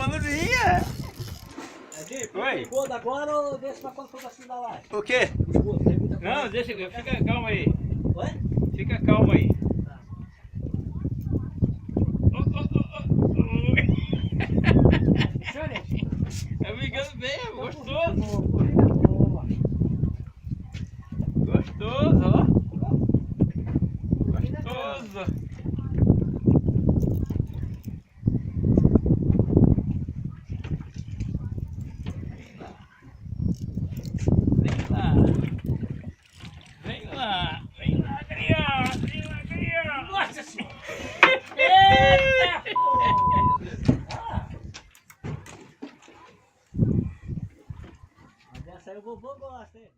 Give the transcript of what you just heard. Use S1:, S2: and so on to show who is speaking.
S1: maluzinha.
S2: Oi.
S3: Escudo agora ou deixa pra quando for assim da live?
S1: O quê?
S3: Escudo, tem muita coisa.
S2: Não, deixa, fica calma aí.
S3: Oi?
S2: Fica calma aí.
S3: Tá.
S2: Tá ficando bem, gostoso.
S3: Boa.
S2: Gostoso, ó. Gostoso. Vem lá. Vem lá. Vem lá, criança. Vem lá, criança.
S3: Nossa senhora! Eita! Ah! Mas essa aí o vovô gosta, hein?